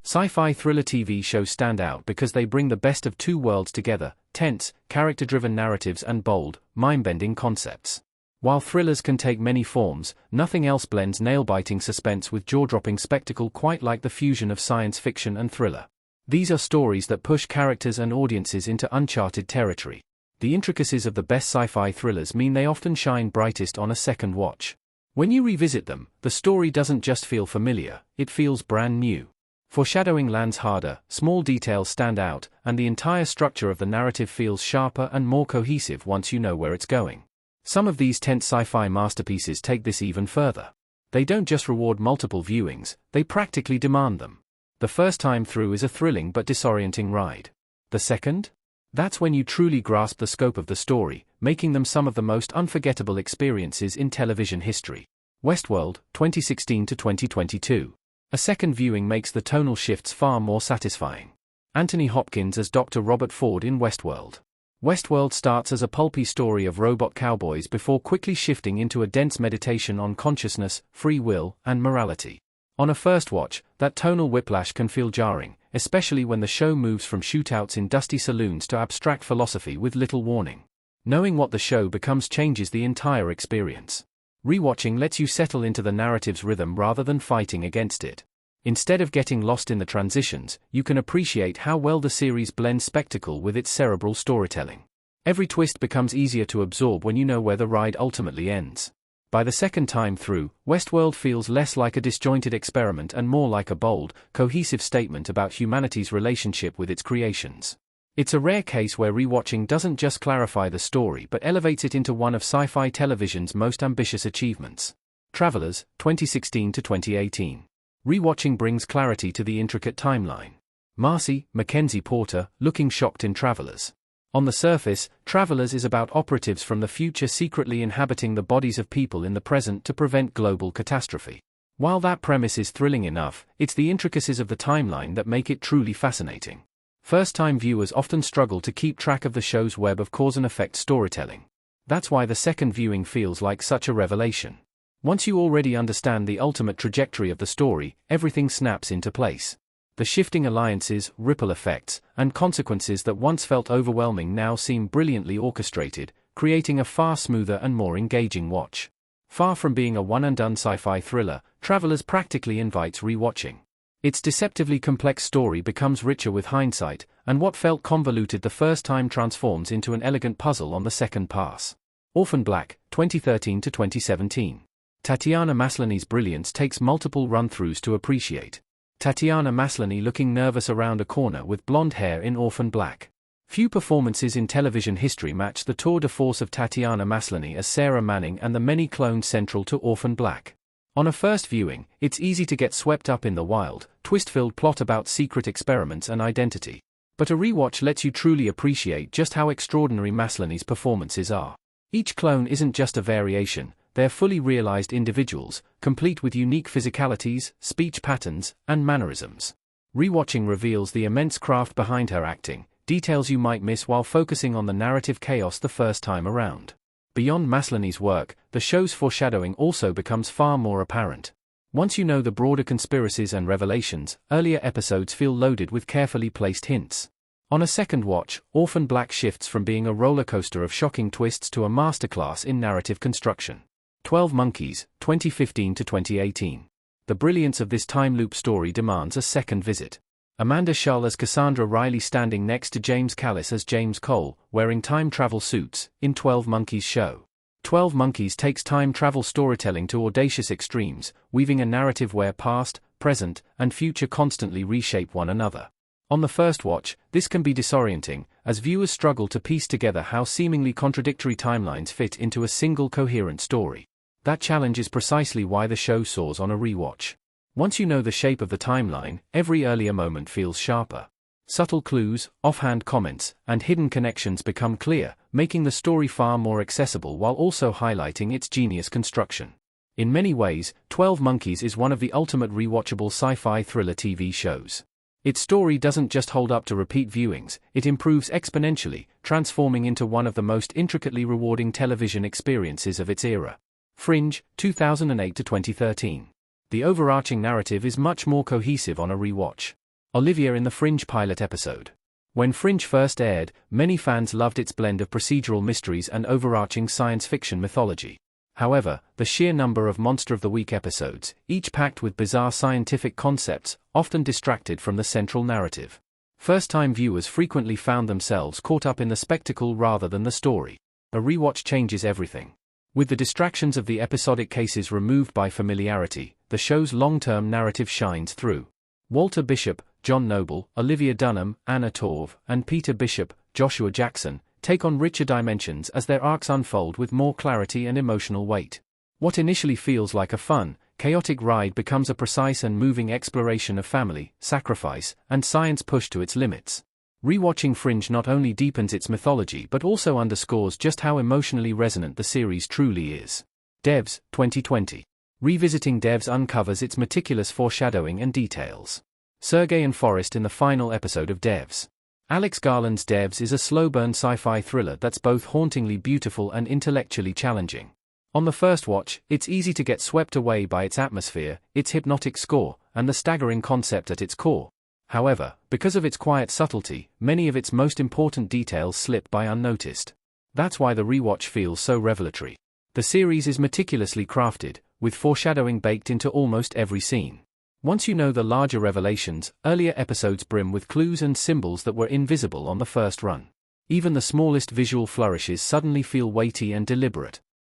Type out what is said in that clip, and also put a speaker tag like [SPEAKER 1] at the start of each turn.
[SPEAKER 1] Sci-fi thriller TV shows stand out because they bring the best of two worlds together: tense, character-driven narratives and bold, mind-bending concepts. While thrillers can take many forms, nothing else blends nail-biting suspense with jaw-dropping spectacle quite like the fusion of science fiction and thriller. These are stories that push characters and audiences into uncharted territory. The intricacies of the best sci-fi thrillers mean they often shine brightest on a second watch. When you revisit them, the story doesn't just feel familiar, it feels brand new. Foreshadowing lands harder, small details stand out, and the entire structure of the narrative feels sharper and more cohesive once you know where it's going. Some of these tense sci-fi masterpieces take this even further. They don't just reward multiple viewings, they practically demand them. The first time through is a thrilling but disorienting ride. The second? That's when you truly grasp the scope of the story, making them some of the most unforgettable experiences in television history. Westworld, 2016 to 2022. A second viewing makes the tonal shifts far more satisfying. Anthony Hopkins as Dr. Robert Ford in Westworld. Westworld starts as a pulpy story of robot cowboys before quickly shifting into a dense meditation on consciousness, free will, and morality. On a first watch, that tonal whiplash can feel jarring, especially when the show moves from shootouts in dusty saloons to abstract philosophy with little warning. Knowing what the show becomes changes the entire experience. Rewatching lets you settle into the narrative's rhythm rather than fighting against it. Instead of getting lost in the transitions, you can appreciate how well the series blends spectacle with its cerebral storytelling. Every twist becomes easier to absorb when you know where the ride ultimately ends. By the second time through, Westworld feels less like a disjointed experiment and more like a bold, cohesive statement about humanity's relationship with its creations. It's a rare case where rewatching doesn't just clarify the story but elevates it into one of sci-fi television's most ambitious achievements. Travelers, 2016 to 2018. Rewatching brings clarity to the intricate timeline. Marcy, Mackenzie Porter, looking shocked in Travelers. On the surface, Travelers is about operatives from the future secretly inhabiting the bodies of people in the present to prevent global catastrophe. While that premise is thrilling enough, it's the intricacies of the timeline that make it truly fascinating. First-time viewers often struggle to keep track of the show's web of cause-and-effect storytelling. That's why the second viewing feels like such a revelation. Once you already understand the ultimate trajectory of the story, everything snaps into place. The shifting alliances, ripple effects, and consequences that once felt overwhelming now seem brilliantly orchestrated, creating a far smoother and more engaging watch. Far from being a one-and-done sci-fi thriller, Travelers practically invites rewatching. Its deceptively complex story becomes richer with hindsight, and what felt convoluted the first time transforms into an elegant puzzle on the second pass. Orphan Black, 2013 to 2017. Tatiana Maslany's brilliance takes multiple run-throughs to appreciate. Tatiana Maslany looking nervous around a corner with blonde hair in Orphan Black. Few performances in television history match the tour de force of Tatiana Maslany as Sarah Manning and the many clones central to Orphan Black. On a first viewing, it's easy to get swept up in the wild, twist-filled plot about secret experiments and identity. But a rewatch lets you truly appreciate just how extraordinary Maslany's performances are. Each clone isn't just a variation, they're fully realized individuals, complete with unique physicalities, speech patterns, and mannerisms. Rewatching reveals the immense craft behind her acting, details you might miss while focusing on the narrative chaos the first time around. Beyond Maslany's work, the show's foreshadowing also becomes far more apparent. Once you know the broader conspiracies and revelations, earlier episodes feel loaded with carefully placed hints. On a second watch, Orphan Black shifts from being a rollercoaster of shocking twists to a masterclass in narrative construction. 12 Monkeys, 2015 to 2018. The brilliance of this time loop story demands a second visit. Amanda Schull as Cassandra Riley standing next to James Callis as James Cole, wearing time travel suits, in 12 Monkeys show. 12 Monkeys takes time travel storytelling to audacious extremes, weaving a narrative where past, present, and future constantly reshape one another. On the first watch, this can be disorienting, as viewers struggle to piece together how seemingly contradictory timelines fit into a single coherent story. That challenge is precisely why the show soars on a rewatch. Once you know the shape of the timeline, every earlier moment feels sharper. Subtle clues, offhand comments, and hidden connections become clear, making the story far more accessible while also highlighting its genius construction. In many ways, 12 Monkeys is one of the ultimate rewatchable sci-fi thriller TV shows. Its story doesn't just hold up to repeat viewings, it improves exponentially, transforming into one of the most intricately rewarding television experiences of its era. Fringe, 2008 to 2013. The overarching narrative is much more cohesive on a rewatch. Olivia in the Fringe pilot episode. When Fringe first aired, many fans loved its blend of procedural mysteries and overarching science fiction mythology. However, the sheer number of Monster of the Week episodes, each packed with bizarre scientific concepts, often distracted from the central narrative. First-time viewers frequently found themselves caught up in the spectacle rather than the story. A rewatch changes everything. With the distractions of the episodic cases removed by familiarity, the show's long-term narrative shines through. Walter Bishop, John Noble, Olivia Dunham, Anna Torv, and Peter Bishop, Joshua Jackson, take on richer dimensions as their arcs unfold with more clarity and emotional weight. What initially feels like a fun, chaotic ride becomes a precise and moving exploration of family, sacrifice, and science pushed to its limits. Rewatching Fringe not only deepens its mythology but also underscores just how emotionally resonant the series truly is. Devs, 2020. Revisiting Devs uncovers its meticulous foreshadowing and details. Sergey and Forrest in the final episode of Devs. Alex Garland's Devs is a slow-burn sci-fi thriller that's both hauntingly beautiful and intellectually challenging. On the first watch, it's easy to get swept away by its atmosphere, its hypnotic score, and the staggering concept at its core. However, because of its quiet subtlety, many of its most important details slip by unnoticed. That's why the rewatch feels so revelatory. The series is meticulously crafted, with foreshadowing baked into almost every scene. Once you know the larger revelations, earlier episodes brim with clues and symbols that were invisible on the first run. Even the smallest visual flourishes suddenly feel weighty and deliberate.